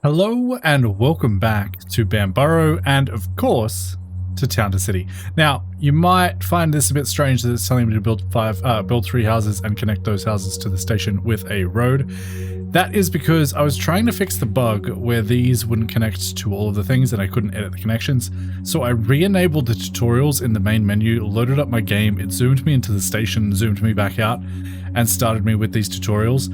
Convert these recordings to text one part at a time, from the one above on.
Hello and welcome back to Bamborough and of course to Town to City. Now you might find this a bit strange that it's telling me to build three houses and connect those houses to the station with a road. That is because I was trying to fix the bug where these wouldn't connect to all of the things and I couldn't edit the connections. So I re-enabled the tutorials in the main menu, loaded up my game, it zoomed me into the station, zoomed me back out and started me with these tutorials.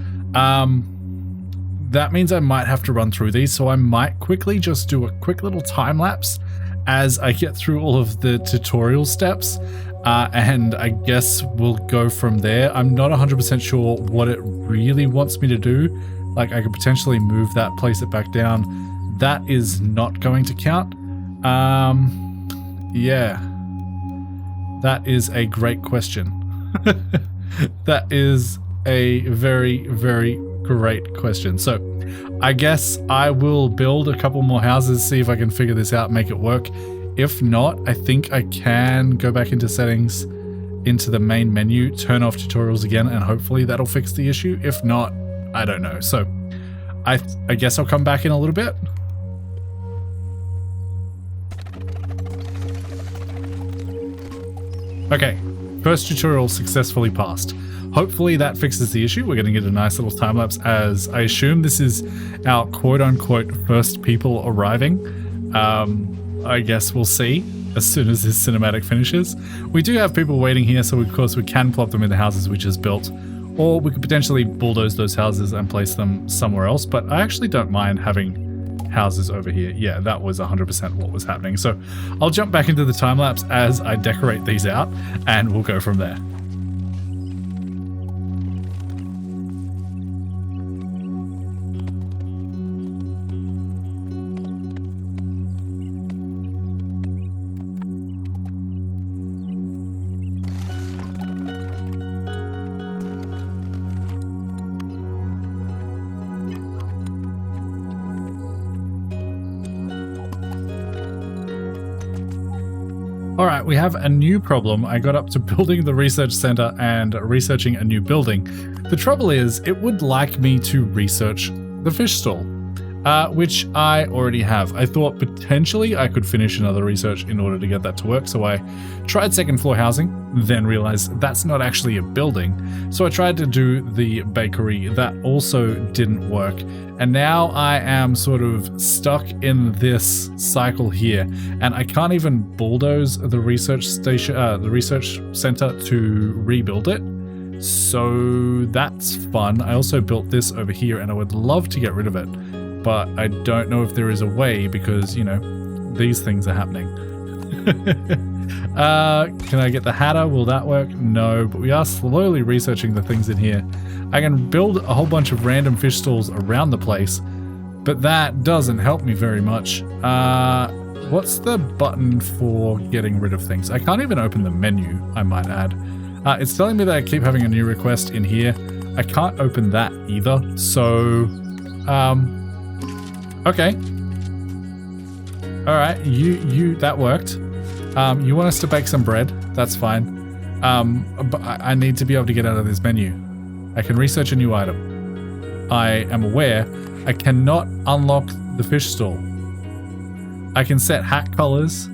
That means I might have to run through these, so I might quickly just do a quick little time lapse as I get through all of the tutorial steps, and I guess we'll go from there. I'm not 100% sure what it really wants me to do. Like, I could potentially move that, place it back down. That is not going to count. Yeah. That is a great question. That is a very, very great question. So I guess I will build a couple more houses, see if I can figure this out, make it work. If not, I think I can go back into settings, into the main menu, turn off tutorials again, and hopefully that'll fix the issue. If not, I don't know. So I guess I'll come back in a little bit. Okay, first tutorial successfully passed. Hopefully that fixes the issue. We're going to get a nice little time lapse as I assume this is our quote-unquote first people arriving. I guess we'll see as soon as this cinematic finishes. We do have people waiting here, so of course we can plop them in the houses we just built, or we could potentially bulldoze those houses and place them somewhere else, but I actually don't mind having houses over here. Yeah, that was 100% what was happening. So I'll jump back into the time lapse as I decorate these out and we'll go from there. All right, we have a new problem. I got up to building the research center and researching a new building. The trouble is, it would like me to research the fish stall, which I already have. I thought potentially I could finish another research in order to get that to work, so I tried second floor housing, then realized that's not actually a building. So I tried to do the bakery. That also didn't work. And now I am sort of stuck in this cycle here, and I can't even bulldoze the research station, the research center to rebuild it. So that's fun. I also built this over here, and I would love to get rid of it, but I don't know if there is a way because, you know, these things are happening. Can I get the Hatter? Will that work? No, but we are slowly researching the things in here. I can build a whole bunch of random fish stalls around the place, but that doesn't help me very much. What's the button for getting rid of things? I can't even open the menu, I might add. It's telling me that I keep having a new request in here. I can't open that either, so... okay. Alright, that worked. You want us to bake some bread? That's fine. But I need to be able to get out of this menu. I can research a new item. I am aware I cannot unlock the fish stall. I can set hat colors.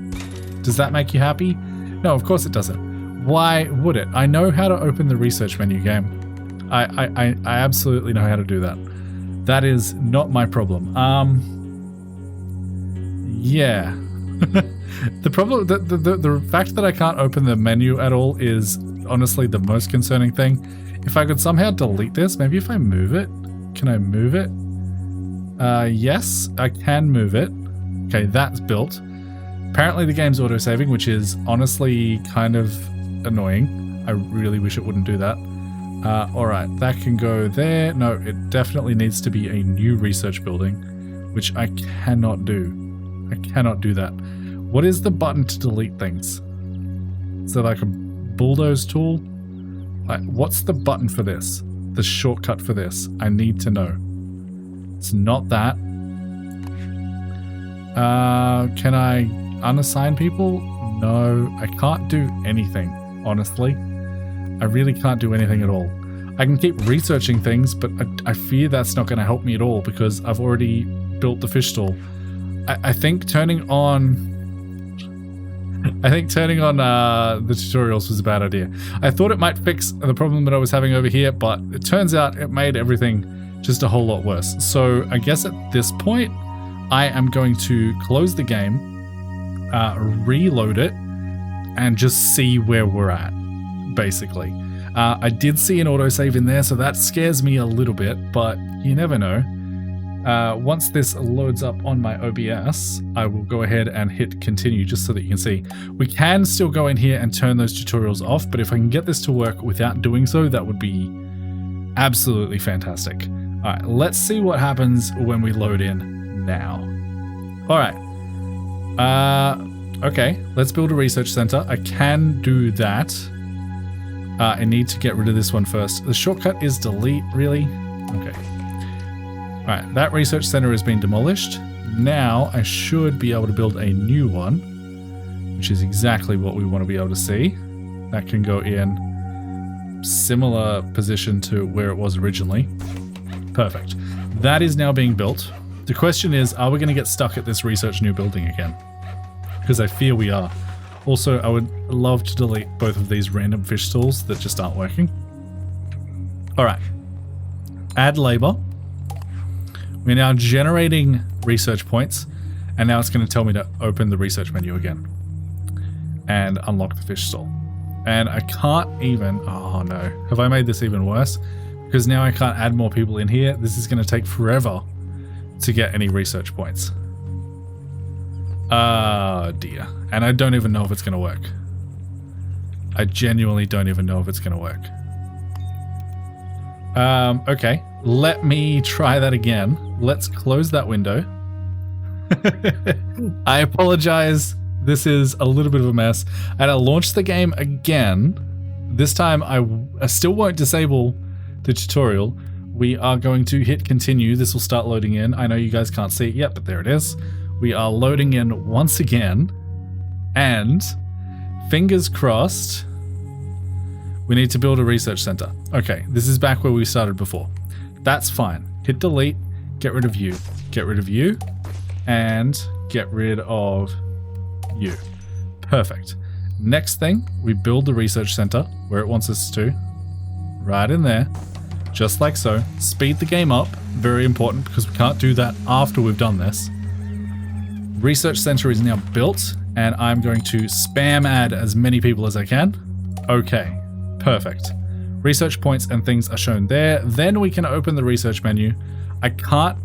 Does that make you happy? No, of course it doesn't. Why would it? I know how to open the research menu game. I absolutely know how to do that. That is not my problem. Yeah. The problem, the fact that I can't open the menu at all is honestly the most concerning thing. If I could somehow delete this, maybe if I move it, can I move it? Yes, I can move it. Okay, that's built. Apparently the game's autosaving, which is honestly kind of annoying. I really wish it wouldn't do that. All right, that can go there. No, it definitely needs to be a new research building, which I cannot do. I cannot do that. What is the button to delete things? Is there like a bulldoze tool? Like, what's the button for this? The shortcut for this? I need to know. It's not that. Can I unassign people? No, I can't do anything, honestly. I really can't do anything at all. I can keep researching things, but I fear that's not going to help me at all because I've already built the fish stall. I think turning on the tutorials was a bad idea. I thought it might fix the problem that I was having over here, but it turns out it made everything just a whole lot worse. So I guess at this point, I am going to close the game, reload it, and just see where we're at, basically. I did see an autosave in there, so that scares me a little bit, but you never know. Once this loads up on my OBS, I will go ahead and hit continue just so that you can see. We can still go in here and turn those tutorials off, but if I can get this to work without doing so, that would be absolutely fantastic. All right, let's see what happens when we load in now. All right. Okay, let's build a research center. I can do that. I need to get rid of this one first. The shortcut is delete, really? Okay. All right, that research center has been demolished. Now I should be able to build a new one, which is exactly what we want to be able to see. That can go in similar position to where it was originally. Perfect. That is now being built. The question is, are we going to get stuck at this research new building again? Because I fear we are. Also, I would love to delete both of these random fish stalls that just aren't working. All right. Add labor. We're now generating research points, and now it's going to tell me to open the research menu again and unlock the fish stall. And I can't even, oh no, have I made this even worse? Because now I can't add more people in here. This is going to take forever to get any research points. Oh dear. And I don't even know if it's going to work. I genuinely don't even know if it's going to work. Okay, let me try that again. Let's close that window. I apologize. This is a little bit of a mess. And I'll launch the game again. This time I still won't disable the tutorial. We are going to hit continue. This will start loading in. I know you guys can't see it yet, but there it is. We are loading in once again. And fingers crossed, we need to build a research center. Okay, this is back where we started before. That's fine. Hit delete, get rid of you, and get rid of you. Perfect. Next thing, we build the research center where it wants us to. Right in there, just like so. Speed the game up, very important because we can't do that after we've done this. Research center is now built, and I'm going to spam add as many people as I can. Okay. Perfect. Research points and things are shown there. Then we can open the research menu. I can't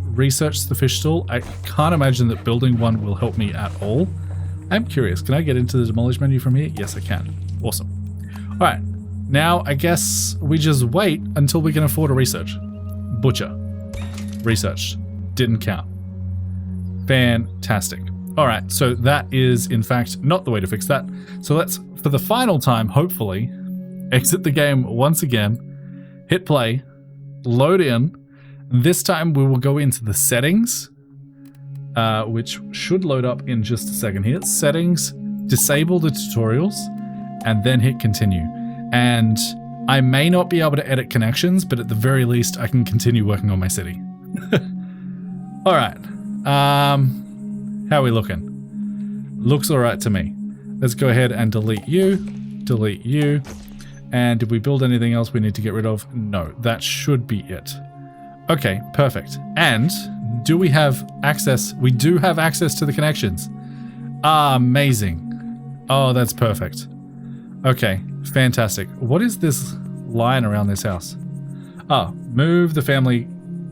research the fish stall. I can't imagine that building one will help me at all. I'm curious. Can I get into the demolish menu from here? Yes, I can. Awesome. All right. Now, I guess we just wait until we can afford a research. Butcher. Researched. Didn't count. Fantastic. All right. So that is, in fact, not the way to fix that. So let's, for the final time, hopefully, exit the game once again, hit play, load in. This time we will go into the settings, which should load up in just a second here. Settings, disable the tutorials, and then hit continue. And I may not be able to edit connections, but at the very least, I can continue working on my city. All right. How are we looking? Looks all right to me. Let's go ahead and delete you, delete you. And did we build anything else we need to get rid of? No, that should be it. Okay, perfect. And do we have access? We do have access to the connections. Ah, amazing. Oh, that's perfect. Okay, fantastic. What is this line around this house? Ah, move the family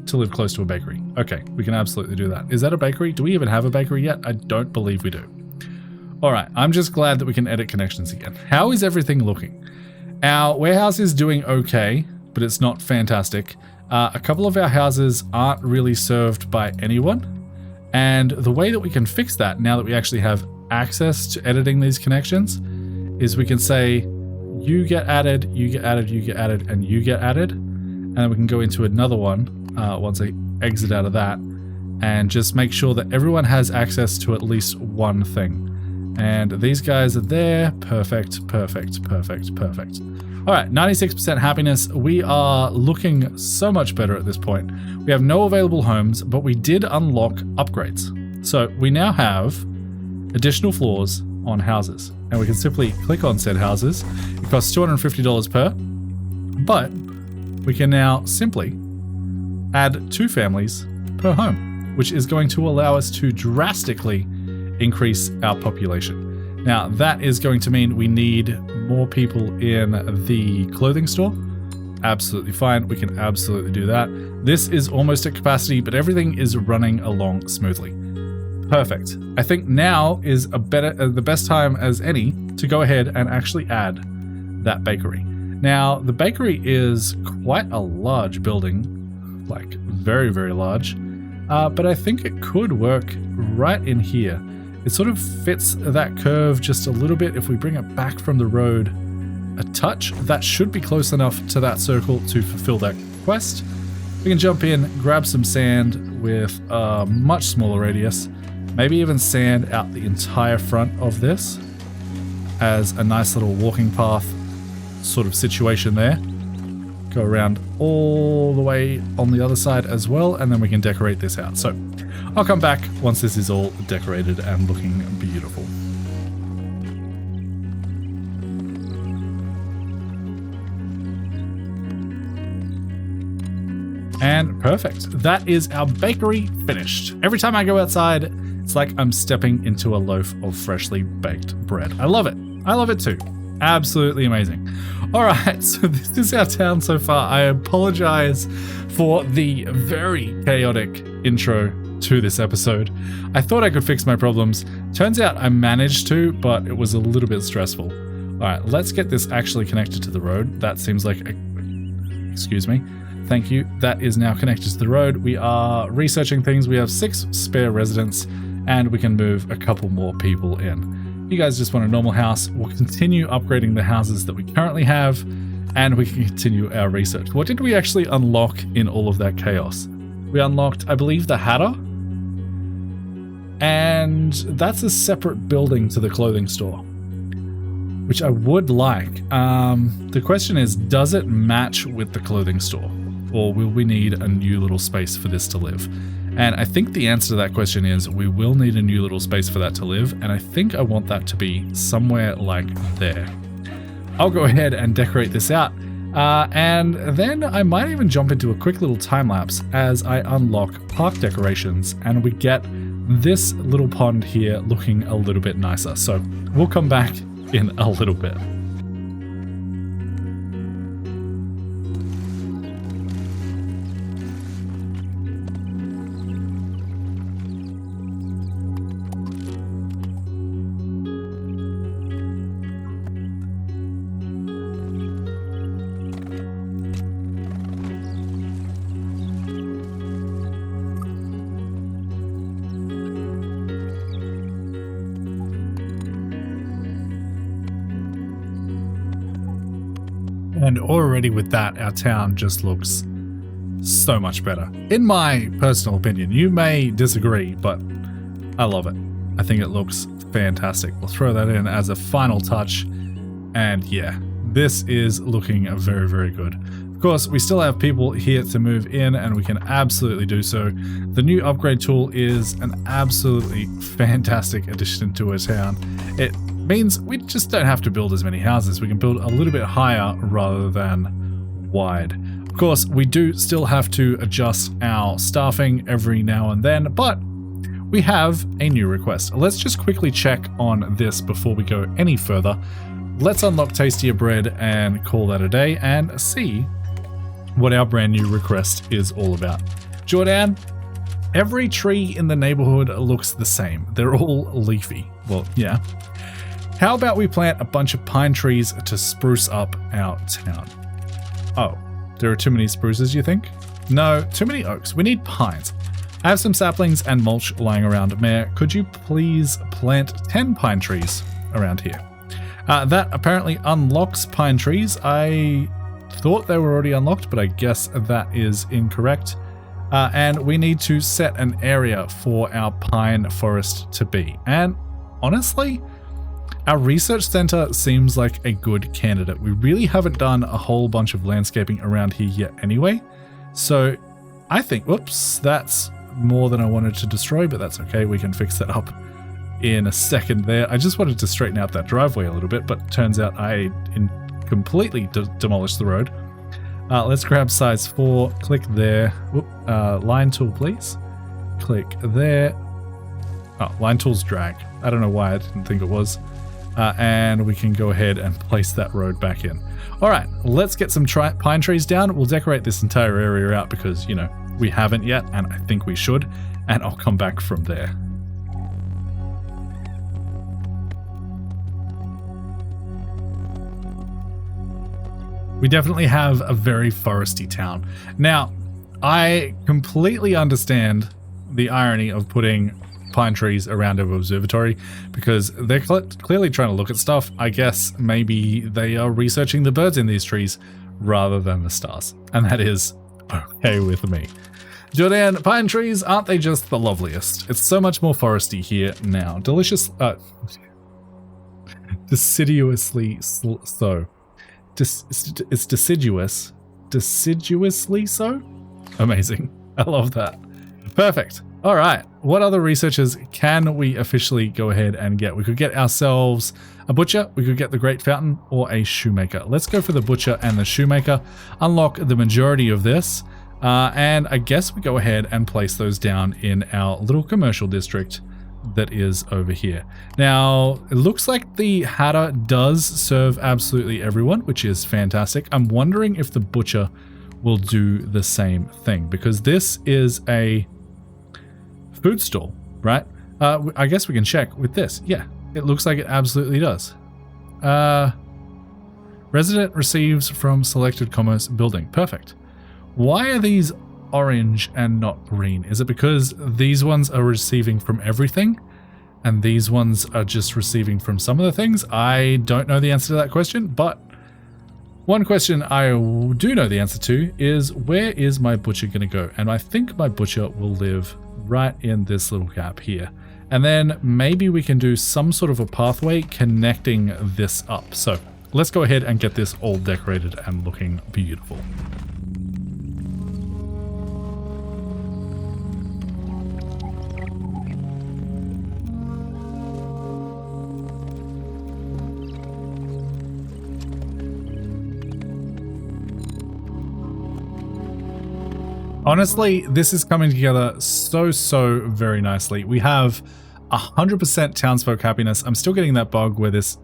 to live close to a bakery. Okay, we can absolutely do that. Is that a bakery? Do we even have a bakery yet? I don't believe we do. All right, I'm just glad that we can edit connections again. How is everything looking? Our warehouse is doing okay, but it's not fantastic. A couple of our houses aren't really served by anyone. And the way that we can fix that, now that we actually have access to editing these connections, is we can say, you get added, you get added, you get added, and you get added. And then we can go into another one once I exit out of that and just make sure that everyone has access to at least one thing. And these guys are there. Perfect, perfect, perfect, perfect. All right, 96% happiness. We are looking so much better at this point. We have no available homes, but we did unlock upgrades. So we now have additional floors on houses, and we can simply click on said houses. It costs $250 per, but we can now simply add 2 families per home, which is going to allow us to drastically increase our population. Now, that is going to mean we need more people in the clothing store. Absolutely fine. We can absolutely do that. This is almost at capacity, but everything is running along smoothly. Perfect. I think now is the best time as any to go ahead and actually add that bakery. Now, the bakery is quite a large building, like very, very large, but I think it could work right in here. It sort of fits that curve just a little bit. If we bring it back from the road a touch, that should be close enough to that circle to fulfill that quest. We can jump in, grab some sand with a much smaller radius, maybe even sand out the entire front of this as a nice little walking path sort of situation there. Go around all the way on the other side as well, and then we can decorate this out. So I'll come back once this is all decorated and looking beautiful. And perfect. That is our bakery finished. Every time I go outside, it's like I'm stepping into a loaf of freshly baked bread. I love it. I love it too. Absolutely amazing. All right, so this is our town so far. I apologize for the very chaotic intro to this episode. I thought I could fix my problems. Turns out I managed to, but it was a little bit stressful. All right, let's get this actually connected to the road. That seems like excuse me. Thank you. That is now connected to the road. We are researching things. We have 6 spare residents, and we can move a couple more people in. You guys just want a normal house. We'll continue upgrading the houses that we currently have, and we can continue our research. What did we actually unlock in all of that chaos? We unlocked, I believe, the Hatter, and that's a separate building to the clothing store, which I would like. The question is, does it match with the clothing store, or will we need a new little space for this to live? And I think the answer to that question is we will need a new little space for that to live, and I think I want that to be somewhere like there. I'll go ahead and decorate this out, and then I might even jump into a quick little time lapse as I unlock park decorations and we get this little pond here looking a little bit nicer. So we'll come back in a little bit. And already with that, our town just looks so much better. In my personal opinion, you may disagree, but I love it. I think it looks fantastic. We'll throw that in as a final touch. And yeah, this is looking very, very good. Of course, we still have people here to move in, and we can absolutely do so. The new upgrade tool is an absolutely fantastic addition to our town. It means we just don't have to build as many houses. We can build a little bit higher rather than wide. Of course, we do still have to adjust our staffing every now and then, but we have a new request. Let's just quickly check on this before we go any further. Let's unlock tastier bread and call that a day and see what our brand new request is all about. Jordan, every tree in the neighborhood looks the same. They're all leafy. Well, yeah. How about we plant a bunch of pine trees to spruce up our town? Oh, there are too many spruces, you think? No, too many oaks. We need pines. I have some saplings and mulch lying around. Mayor, could you please plant 10 pine trees around here? That apparently unlocks pine trees. I thought they were already unlocked, but I guess that is incorrect. And we need to set an area for our pine forest to be. And honestly, Our research center seems like a good candidate. We really haven't done a whole bunch of landscaping around here yet anyway. So I think, whoops, that's more than I wanted to destroy, but that's okay. We can fix that up in a second there. I just wanted to straighten out that driveway a little bit, but turns out I completely demolished the road. Let's grab size 4, click there. Whoop, line tool, please. Click there. Oh, line tool's drag. I don't know why I didn't think it was. And we can go ahead and place that road back in. All right, let's get some pine trees down. We'll decorate this entire area out because, you know, we haven't yet, and I think we should, and I'll come back from there. We definitely have a very foresty town. Now, I completely understand the irony of putting pine trees around an observatory because they're clearly trying to look at stuff. I guess maybe they are researching the birds in these trees rather than the stars, and that is okay with me. Jordan, pine trees, aren't they just the loveliest? It's so much more foresty here now. Delicious, deciduously so. It's deciduously so? Amazing. I love that. Perfect. All right. What other researchers can we officially go ahead and get? We could get ourselves a butcher, we could get the Great Fountain, or a shoemaker. Let's go for the butcher and the shoemaker, unlock the majority of this, and I guess we go ahead and place those down in our little commercial district that is over here. Now, it looks like the Hatter does serve absolutely everyone, which is fantastic. I'm wondering if the butcher will do the same thing, because this is a food stall, right? I guess we can check with this. Yeah, it looks like it absolutely does. Resident receives from selected commerce building. Perfect. Why are these orange and not green? Is it because these ones are receiving from everything and these ones are just receiving from some of the things? I don't know the answer to that question, but one question I do know the answer to is, where is my butcher going to go? And I think my butcher will live right in this little gap here. And then maybe we can do some sort of a pathway connecting this up. So let's go ahead and get this all decorated and looking beautiful. Honestly, this is coming together so very nicely. We have 100% townsfolk happiness. I'm still getting that bug where this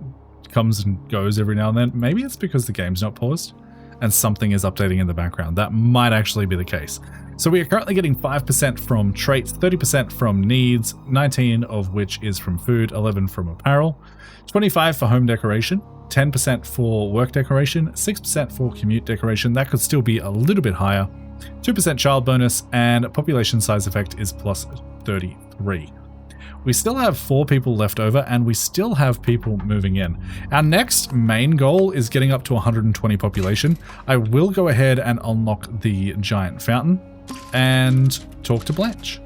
comes and goes every now and then. Maybe it's because the game's not paused and something is updating in the background. That might actually be the case. So we are currently getting 5% from traits, 30% from needs, 19 of which is from food, 11 from apparel, 25 for home decoration, 10% for work decoration, 6% for commute decoration. That could still be a little bit higher. 2% child bonus, and population size effect is plus 33. We still have 4 people left over, and we still have people moving in. Our next main goal is getting up to 120 population. I will go ahead and unlock the giant fountain and talk to Blanche.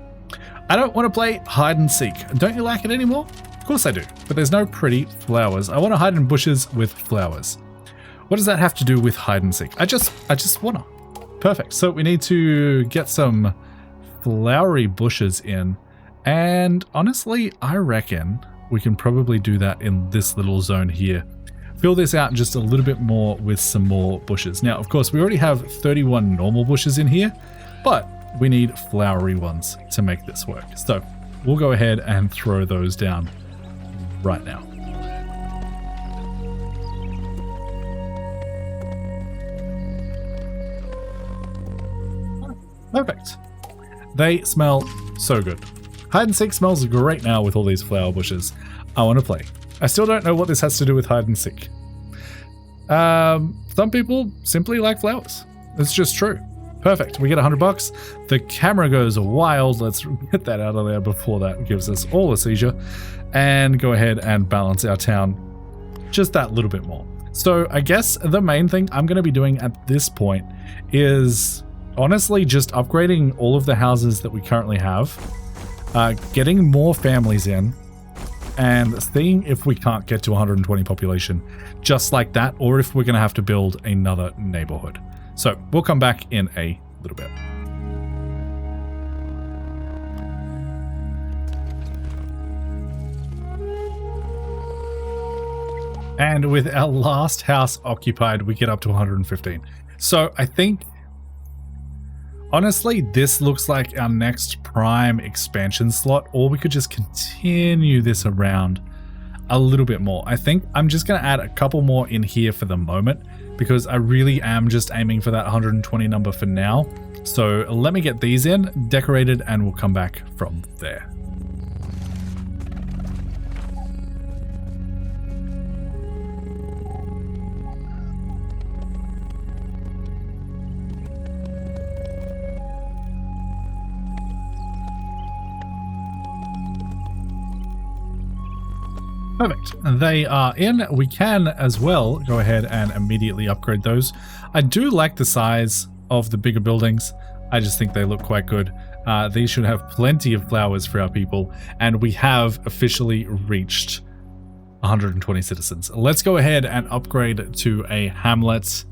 I don't want to play hide and seek. Don't you like it anymore? Of course I do, but there's no pretty flowers. I want to hide in bushes with flowers. What does that have to do with hide and seek? I just wanna. Perfect. So we need to get some flowery bushes in. And honestly, I reckon we can probably do that in this little zone here. Fill this out just a little bit more with some more bushes. Now, of course, we already have 31 normal bushes in here, but we need flowery ones to make this work. So we'll go ahead and throw those down right now. Perfect. They smell so good. Hide and seek smells great now with all these flower bushes. I want to play. I still don't know what this has to do with hide and seek. Some people simply like flowers. It's just true. Perfect. We get $100. The camera goes wild. Let's get that out of there before that gives us all a seizure. And go ahead and balance our town just that little bit more. So I guess the main thing I'm going to be doing at this point is honestly just upgrading all of the houses that we currently have, getting more families in, and seeing if we can't get to 120 population just like that, or if we're going to have to build another neighborhood. So we'll come back in a little bit. And with our last house occupied, we get up to 115. So I think, honestly, this looks like our next prime expansion slot, or we could just continue this around a little bit more. I think I'm just going to add a couple more in here for the moment, because I really am just aiming for that 120 number for now. So let me get these in, decorated, and we'll come back from there. Perfect. They are in. We can as well go ahead and immediately upgrade those. I do like the size of the bigger buildings. I just think they look quite good. These should have plenty of flowers for our people, and we have officially reached 120 citizens. Let's go ahead and upgrade to a hamlet.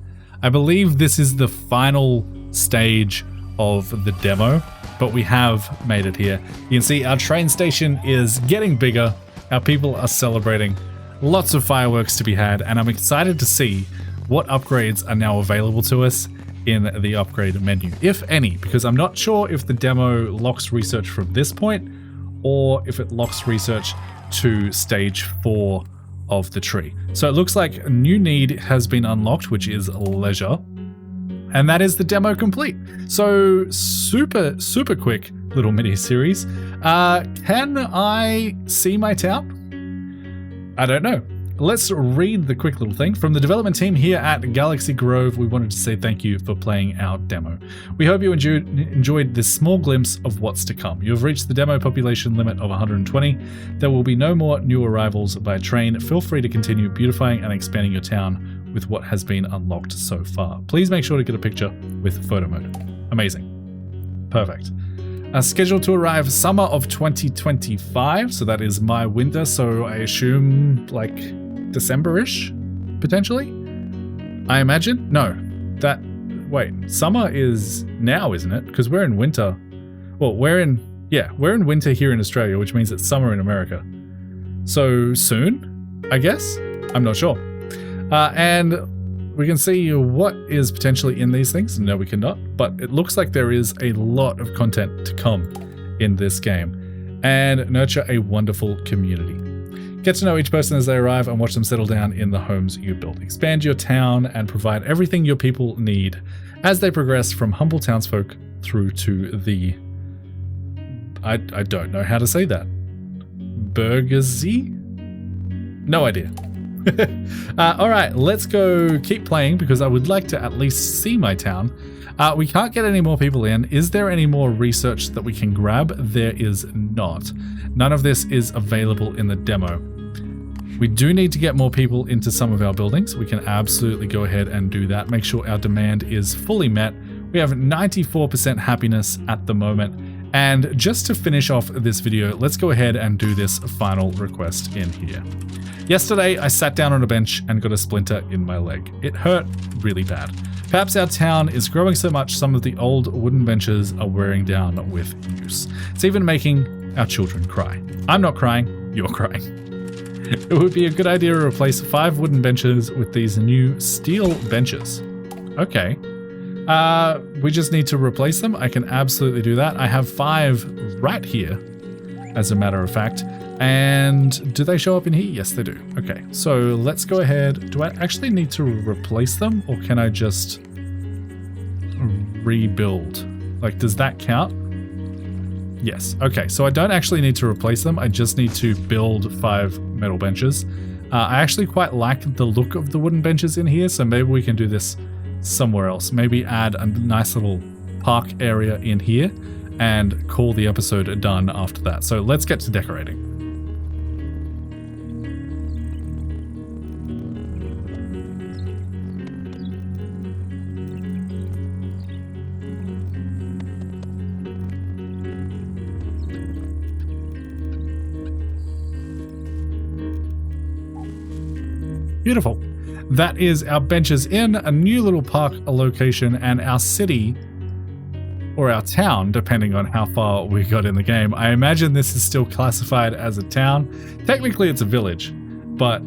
I believe this is the final stage of the demo, but we have made it here. You can see our train station is getting bigger. Our people are celebrating. Lots of fireworks to be had, and I'm excited to see what upgrades are now available to us in the upgrade menu, if any, because I'm not sure if the demo locks research from this point or if it locks research to stage 4 of the tree. So it looks like a new need has been unlocked, which is leisure. And that is the demo complete. So super quick little mini series. Can I see my town? I don't know. Let's read the quick little thing. From the development team here at Galaxy Grove, we wanted to say thank you for playing our demo. We hope you enjoyed this small glimpse of what's to come. You have reached the demo population limit of 120. There will be no more new arrivals by train. Feel free to continue beautifying and expanding your town with what has been unlocked so far. Please make sure to get a picture with photo mode. Amazing. Perfect. Scheduled to arrive summer of 2025, so that is my winter, so I assume like December-ish, potentially? I imagine? No. Wait, summer is now, isn't it? Because we're in winter. Well, we're in winter here in Australia, which means it's summer in America. So soon, I guess? I'm not sure. And we can see what is potentially in these things. No, we cannot, but it looks like there is a lot of content to come in this game. And nurture a wonderful community. Get to know each person as they arrive and watch them settle down in the homes you build. Expand your town and provide everything your people need as they progress from humble townsfolk through to the... I don't know how to say that. Burgersy? No idea. All right, let's go keep playing because I would like to at least see my town. We can't get any more people in. Is there any more research that we can grab? There is not. None of this is available in the demo. We do need to get more people into some of our buildings. We can absolutely go ahead and do that. Make sure our demand is fully met. We have 94% happiness at the moment. And just to finish off this video, let's go ahead and do this final request in here. Yesterday, I sat down on a bench and got a splinter in my leg. It hurt really bad. Perhaps our town is growing so much some of the old wooden benches are wearing down with use. It's even making our children cry. I'm not crying, you're crying. It would be a good idea to replace 5 wooden benches with these new steel benches. Okay. We just need to replace them. I can absolutely do that. I have 5 right here, as a matter of fact. And do they show up in here? Yes, they do. Okay, so let's go ahead. Do I actually need to replace them, or can I just rebuild? Like, does that count? Yes. Okay, so I don't actually need to replace them. I just need to build 5 metal benches. I actually quite like the look of the wooden benches in here, so maybe we can do this somewhere else. Maybe add a nice little park area in here and call the episode done after that. So let's get to decorating. Beautiful. That is our benches in a new little park location, and our city, or our town, depending on how far we got in the game. I imagine this is still classified as a town. Technically it's a village, but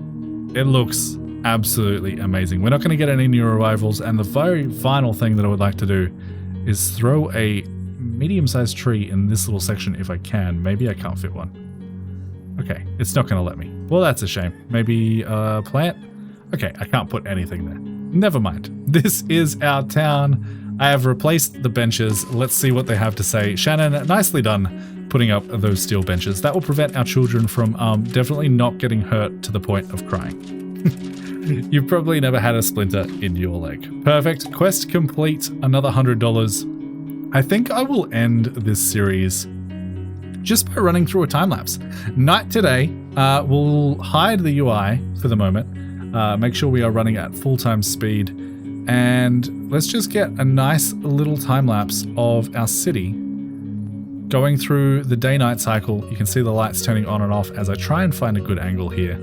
it looks absolutely amazing. We're not going to get any new arrivals, and the very final thing that I would like to do is throw a medium-sized tree in this little section if I can. Maybe I can't fit one. Okay, it's not going to let me. Well, that's a shame. Maybe a plant? Okay, I can't put anything there. Never mind. This is our town. I have replaced the benches. Let's see what they have to say. Shannon, nicely done putting up those steel benches. That will prevent our children from definitely not getting hurt to the point of crying. You've probably never had a splinter in your leg. Perfect. Quest complete. Another $100. I think I will end this series just by running through a time lapse. Night today. We'll hide the UI for the moment. Make sure we are running at full-time speed, and let's just get a nice little time lapse of our city going through the day-night cycle. You can see the lights turning on and off as I try and find a good angle here.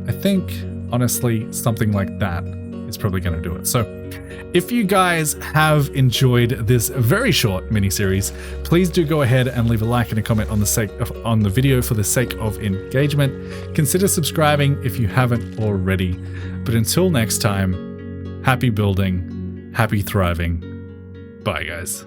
I think, honestly, something like that is probably going to do it. So if you guys have enjoyed this very short mini-series, please do go ahead and leave a like and a comment on the video for the sake of engagement. Consider subscribing if you haven't already. But until next time, happy building, happy thriving. Bye, guys.